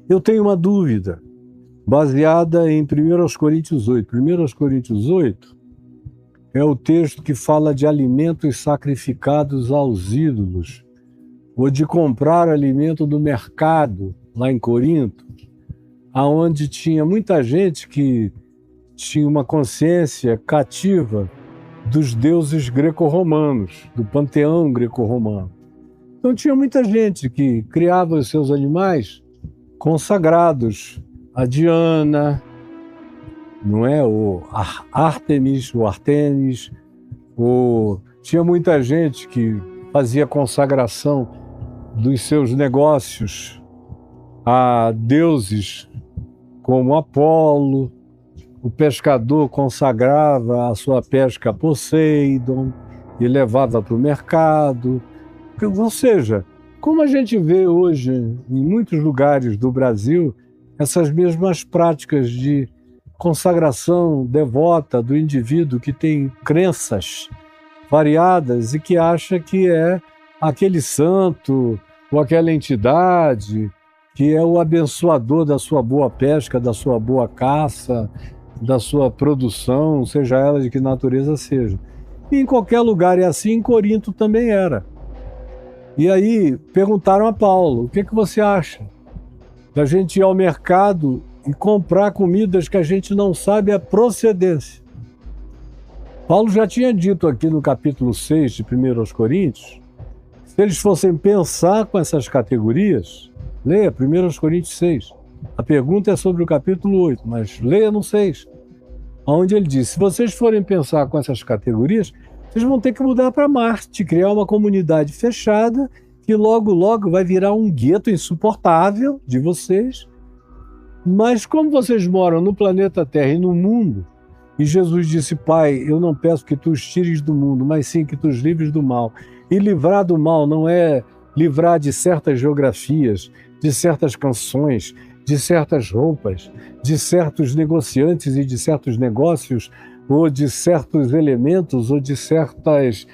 Eu tenho uma dúvida, baseada em 1 Coríntios 8. 1 Coríntios 8 é o texto que fala de alimentos sacrificados aos ídolos, ou de comprar alimento do mercado, lá em Corinto, aonde tinha muita gente que tinha uma consciência cativa dos deuses greco-romanos, do panteão greco-romano. Então tinha muita gente que criava os seus animais consagrados a Diana, não é? O Ártemis, o Artemis, tinha muita gente que fazia consagração dos seus negócios a deuses como Apolo. O pescador consagrava a sua pesca a Poseidon e levava para o mercado. Ou seja, como a gente vê hoje em muitos lugares do Brasil, essas mesmas práticas de consagração devota do indivíduo que tem crenças variadas e que acha que é aquele santo ou aquela entidade que é o abençoador da sua boa pesca, da sua boa caça, da sua produção, seja ela de que natureza seja. E em qualquer lugar é assim, em Corinto também era. E aí perguntaram a Paulo, o que você acha da gente ir ao mercado e comprar comidas que a gente não sabe a procedência? Paulo já tinha dito aqui no capítulo 6 de 1 Coríntios, se eles fossem pensar com essas categorias, leia 1 Coríntios 6. A pergunta é sobre o capítulo 8, mas leia no 6, onde ele diz, se vocês forem pensar com essas categorias, vocês vão ter que mudar para Marte, criar uma comunidade fechada, que logo, logo vai virar um gueto insuportável de vocês. Mas como vocês moram no planeta Terra e no mundo, e Jesus disse, Pai, eu não peço que tu os tires do mundo, mas sim que tu os livres do mal. E livrar do mal não é livrar de certas geografias, de certas canções, de certas roupas, de certos negociantes e de certos negócios, ou de certos elementos, ou de certas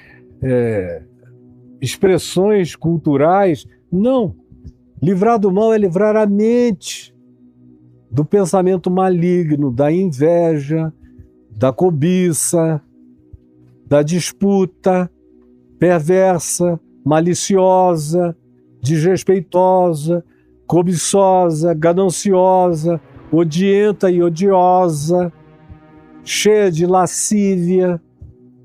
expressões culturais. Não. Livrar do mal é livrar a mente do pensamento maligno, da inveja, da cobiça, da disputa perversa, maliciosa, desrespeitosa, cobiçosa, gananciosa, odienta e odiosa, cheia de lascívia,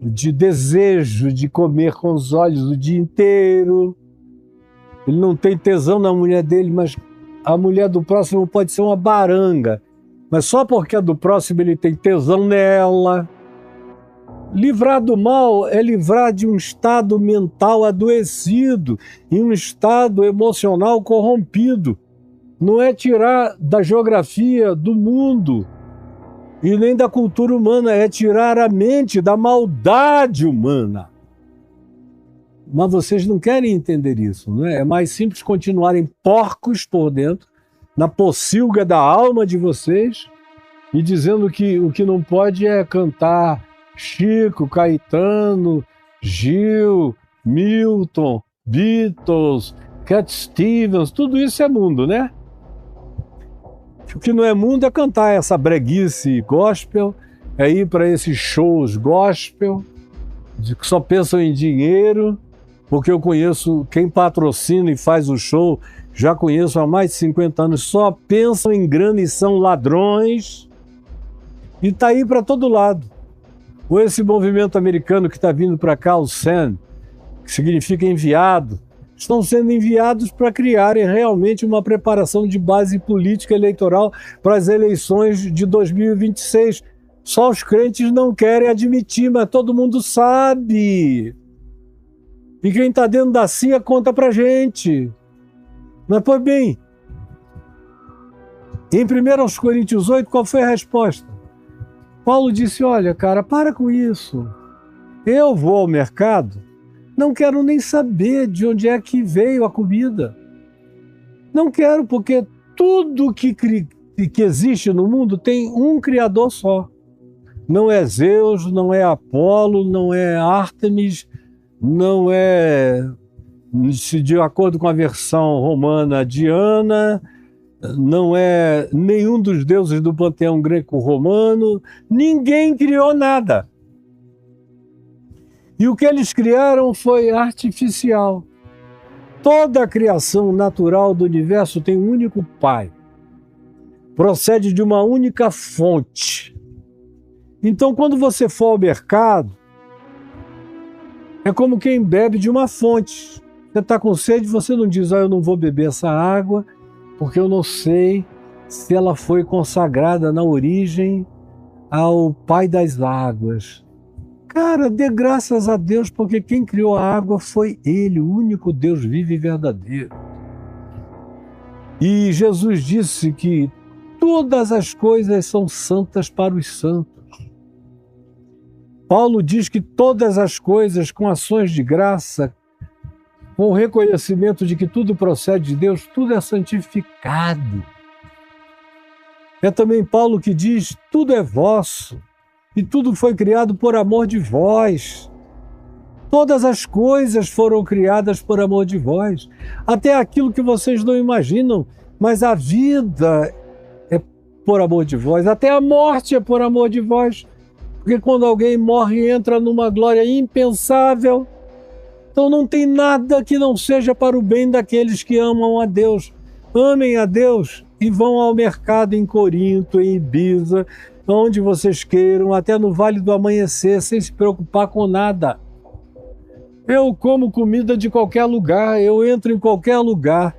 de desejo de comer com os olhos o dia inteiro. Ele não tem tesão na mulher dele, mas a mulher do próximo pode ser uma baranga, mas só porque a do próximo ele tem tesão nela. Livrar do mal é livrar de um estado mental adoecido e um estado emocional corrompido. Não é tirar da geografia do mundo e nem da cultura humana, é tirar a mente da maldade humana. Mas vocês não querem entender isso, não é? É mais simples continuarem porcos por dentro, na pocilga da alma de vocês, e dizendo que o que não pode é cantar Chico, Caetano, Gil, Milton, Beatles, Cat Stevens, tudo isso é mundo, né? O que não é mundo é cantar essa breguice gospel, é ir para esses shows gospel, que só pensam em dinheiro, porque eu conheço quem patrocina e faz o show, já conheço há mais de 50 anos, só pensam em grana e são ladrões, e está aí para todo lado. Ou esse movimento americano que está vindo para cá, o SEN, que significa enviado, estão sendo enviados para criarem realmente uma preparação de base política eleitoral para as eleições de 2026. Só os crentes não querem admitir, mas todo mundo sabe. E quem está dentro da CIA conta para gente. Mas, pois bem, em 1 Coríntios 8, qual foi a resposta? Paulo disse, olha, cara, para com isso. Eu vou ao mercado, não quero nem saber de onde é que veio a comida. Não quero, porque tudo que existe no mundo tem um criador só. Não é Zeus, não é Apolo, não é Ártemis, não é, de acordo com a versão romana, Diana, não é nenhum dos deuses do panteão greco-romano, ninguém criou nada. E o que eles criaram foi artificial. Toda a criação natural do universo tem um único pai. Procede de uma única fonte. Então, quando você for ao mercado, é como quem bebe de uma fonte. Você está com sede, você não diz, eu não vou beber essa água, porque eu não sei se ela foi consagrada na origem ao Pai das Águas. Cara, dê graças a Deus, porque quem criou a água foi Ele, o único Deus vivo e verdadeiro. E Jesus disse que todas as coisas são santas para os santos. Paulo diz que todas as coisas, com ações de graça, com o reconhecimento de que tudo procede de Deus, tudo é santificado. É também Paulo que diz, tudo é vosso, e tudo foi criado por amor de vós. Todas as coisas foram criadas por amor de vós. Até aquilo que vocês não imaginam, mas a vida é por amor de vós. Até a morte é por amor de vós. Porque quando alguém morre, entra numa glória impensável. Então não tem nada que não seja para o bem daqueles que amam a Deus. Amem a Deus e vão ao mercado em Corinto, em Ibiza, onde vocês queiram, até no Vale do Amanhecer, sem se preocupar com nada. Eu como comida de qualquer lugar, eu entro em qualquer lugar.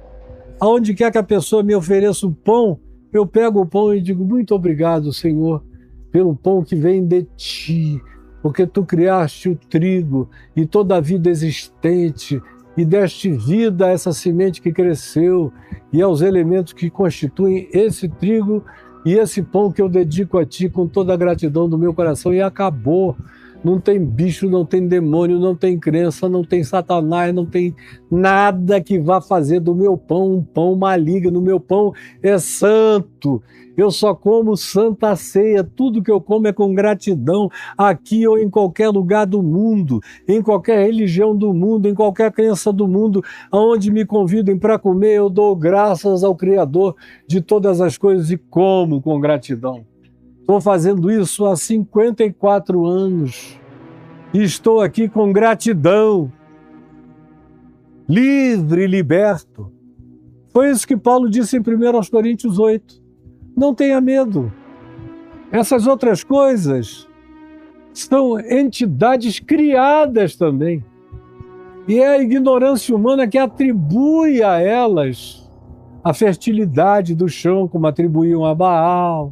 Aonde quer que a pessoa me ofereça o pão, eu pego o pão e digo, muito obrigado, Senhor, pelo pão que vem de ti, porque tu criaste o trigo e toda a vida existente e deste vida a essa semente que cresceu e aos elementos que constituem esse trigo e esse pão que eu dedico a ti com toda a gratidão do meu coração, e acabou. Não tem bicho, não tem demônio, não tem crença, não tem satanás, não tem nada que vá fazer do meu pão um pão maligno. O meu pão é santo. Eu só como santa ceia. Tudo que eu como é com gratidão, aqui ou em qualquer lugar do mundo, em qualquer religião do mundo, em qualquer crença do mundo, aonde me convidem para comer, eu dou graças ao Criador de todas as coisas e como com gratidão. Estou fazendo isso há 54 anos e estou aqui com gratidão, livre e liberto. Foi isso que Paulo disse em 1 Coríntios 8. Não tenha medo. Essas outras coisas são entidades criadas também. E é a ignorância humana que atribui a elas a fertilidade do chão, como atribuíam a Baal,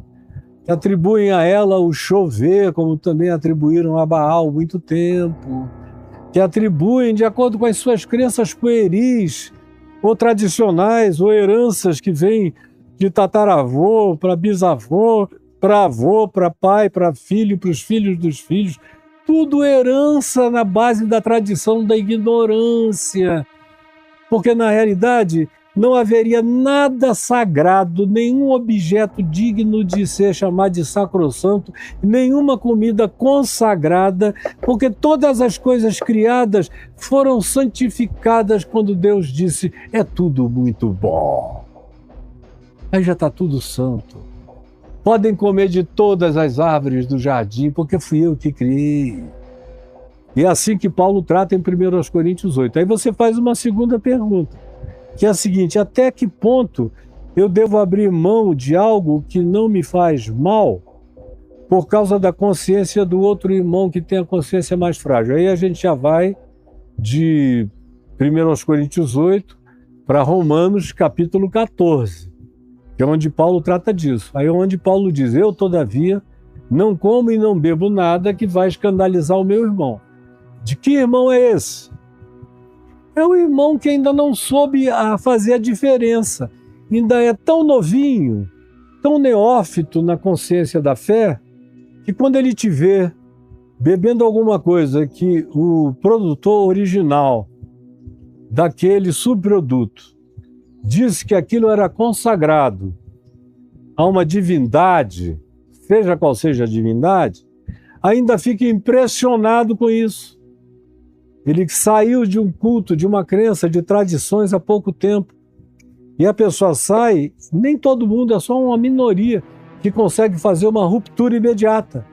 atribuem a ela o chover, como também atribuíram a Baal há muito tempo, que atribuem de acordo com as suas crenças pueris, ou tradicionais, ou heranças que vêm de tataravô para bisavô, para avô, para pai, para filho, para os filhos dos filhos. Tudo herança na base da tradição da ignorância, porque na realidade não haveria nada sagrado, nenhum objeto digno de ser chamado de sacrossanto, nenhuma comida consagrada, porque todas as coisas criadas foram santificadas quando Deus disse, é tudo muito bom. Aí já está tudo santo. Podem comer de todas as árvores do jardim, porque fui eu que criei. E é assim que Paulo trata em 1 Coríntios 8. Aí você faz uma segunda pergunta, que é a seguinte, até que ponto eu devo abrir mão de algo que não me faz mal por causa da consciência do outro irmão que tem a consciência mais frágil? Aí a gente já vai de 1 Coríntios 8 para Romanos capítulo 14, que é onde Paulo trata disso. Aí é onde Paulo diz, eu todavia não como e não bebo nada que vai escandalizar o meu irmão. De que irmão é esse? É o irmão que ainda não soube fazer a diferença. Ainda é tão novinho, tão neófito na consciência da fé, que quando ele te vê bebendo alguma coisa que o produtor original daquele subproduto disse que aquilo era consagrado a uma divindade, seja qual seja a divindade, ainda fica impressionado com isso. Ele saiu de um culto, de uma crença, de tradições há pouco tempo. E a pessoa sai, nem todo mundo, é só uma minoria que consegue fazer uma ruptura imediata.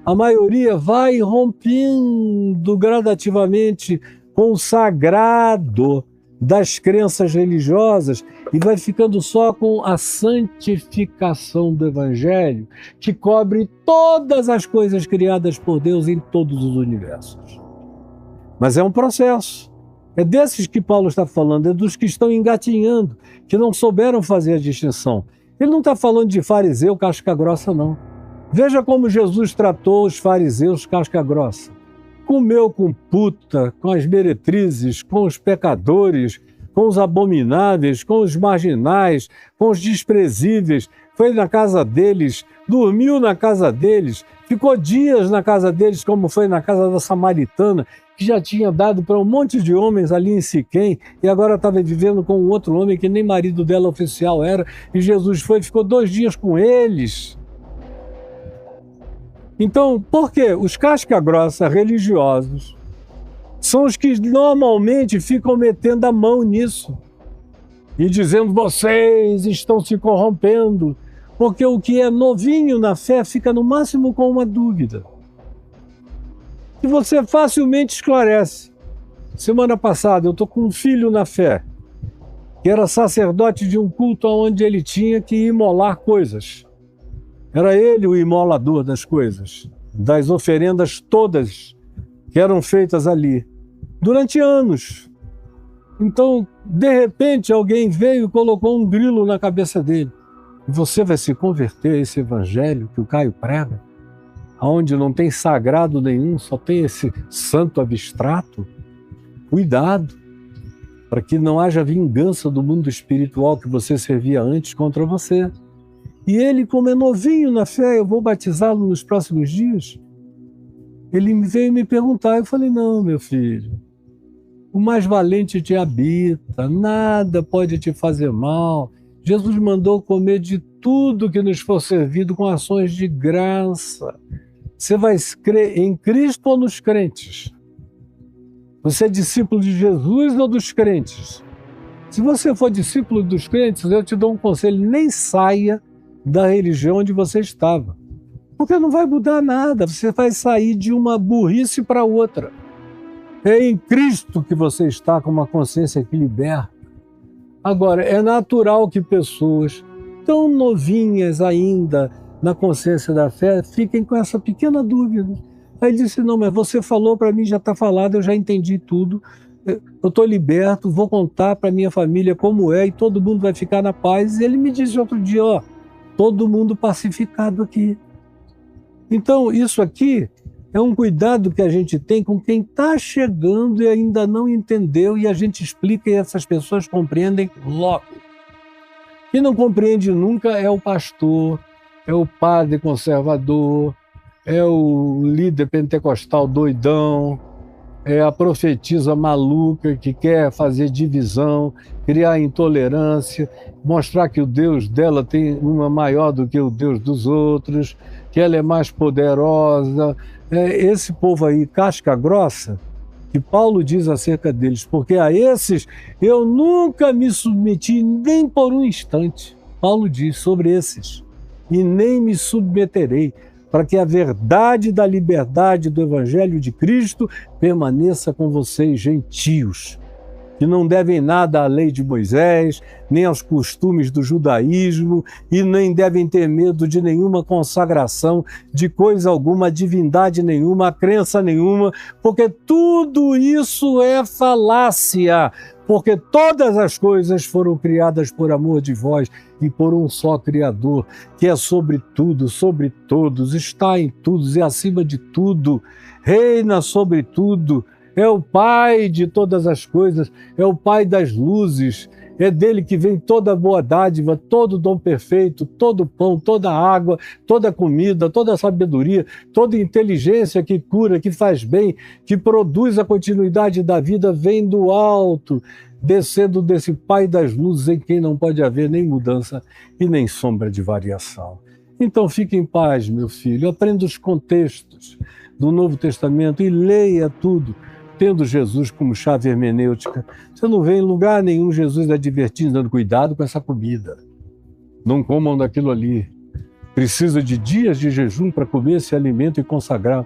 A maioria vai rompendo gradativamente com o sagrado das crenças religiosas e vai ficando só com a santificação do Evangelho, que cobre todas as coisas criadas por Deus em todos os universos. Mas é um processo. É desses que Paulo está falando, é dos que estão engatinhando, que não souberam fazer a distinção. Ele não está falando de fariseu casca grossa, não. Veja como Jesus tratou os fariseus casca grossa. Comeu com puta, com as meretrizes, com os pecadores, com os abomináveis, com os marginais, com os desprezíveis. Foi na casa deles, dormiu na casa deles, ficou dias na casa deles, como foi na casa da samaritana, que já tinha dado para um monte de homens ali em Siquém, e agora estava vivendo com um outro homem que nem marido dela oficial era, e Jesus foi e ficou 2 dias com eles. Então, por quê? Os casca-grossa religiosos são os que normalmente ficam metendo a mão nisso e dizendo: vocês estão se corrompendo, porque o que é novinho na fé fica no máximo com uma dúvida. E você facilmente esclarece. Semana passada eu estou com um filho na fé, que era sacerdote de um culto onde ele tinha que imolar coisas. Era ele o imolador das coisas, das oferendas todas que eram feitas ali, durante anos. Então, de repente, alguém veio e colocou um grilo na cabeça dele. E você vai se converter a esse evangelho que o Caio prega, onde não tem sagrado nenhum, só tem esse santo abstrato? Cuidado, para que não haja vingança do mundo espiritual que você servia antes contra você. E ele, como é novinho na fé, eu vou batizá-lo nos próximos dias. Ele veio me perguntar, eu falei: não, meu filho, o mais valente te habita, nada pode te fazer mal. Jesus mandou comer de tudo que nos for servido com ações de graça. Você vai crer em Cristo ou nos crentes? Você é discípulo de Jesus ou dos crentes? Se você for discípulo dos crentes, eu te dou um conselho: nem saia da religião onde você estava. Porque não vai mudar nada, você vai sair de uma burrice para outra. É em Cristo que você está com uma consciência que liberta. Agora, é natural que pessoas tão novinhas ainda na consciência da fé fiquem com essa pequena dúvida. Aí ele disse: não, mas você falou para mim, já está falado, eu já entendi tudo, eu estou liberto, vou contar para minha família como é e todo mundo vai ficar na paz. E ele me disse outro dia: ó, todo mundo pacificado aqui. Então, isso aqui é um cuidado que a gente tem com quem está chegando e ainda não entendeu, e a gente explica e essas pessoas compreendem logo. Quem não compreende nunca é o pastor, é o padre conservador, é o líder pentecostal doidão, é a profetisa maluca que quer fazer divisão, criar intolerância, mostrar que o Deus dela tem uma maior do que o Deus dos outros, que ela é mais poderosa. Esse povo aí, casca grossa, que Paulo diz acerca deles, porque a esses eu nunca me submeti nem por um instante. Paulo diz sobre esses: e nem me submeterei, para que a verdade da liberdade do Evangelho de Cristo permaneça com vocês, gentios, que não devem nada à lei de Moisés, nem aos costumes do judaísmo, e nem devem ter medo de nenhuma consagração, de coisa alguma, divindade nenhuma, crença nenhuma, porque tudo isso é falácia, porque todas as coisas foram criadas por amor de vós e por um só Criador, que é sobre tudo, sobre todos, está em todos e acima de tudo, reina sobre tudo, é o Pai de todas as coisas, é o Pai das luzes, é dele que vem toda boa dádiva, todo dom perfeito, todo pão, toda água, toda comida, toda sabedoria, toda inteligência que cura, que faz bem, que produz a continuidade da vida, vem do alto, descendo desse Pai das luzes em quem não pode haver nem mudança e nem sombra de variação. Então fique em paz, meu filho, aprenda os contextos do Novo Testamento e leia tudo, tendo Jesus como chave hermenêutica. Você não vê em lugar nenhum Jesus advertindo, dando cuidado com essa comida. Não comam daquilo ali. Precisa de dias de jejum para comer esse alimento e consagrar.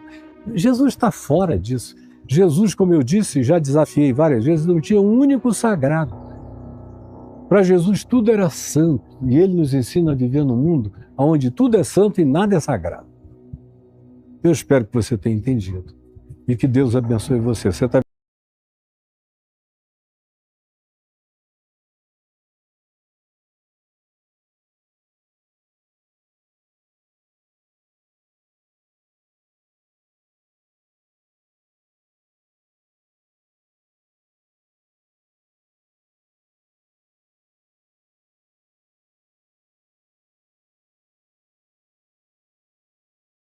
Jesus está fora disso. Jesus, como eu disse, já desafiei várias vezes, não tinha um único sagrado. Para Jesus tudo era santo, e Ele nos ensina a viver num mundo onde tudo é santo e nada é sagrado. Eu espero que você tenha entendido e que Deus abençoe você. Você está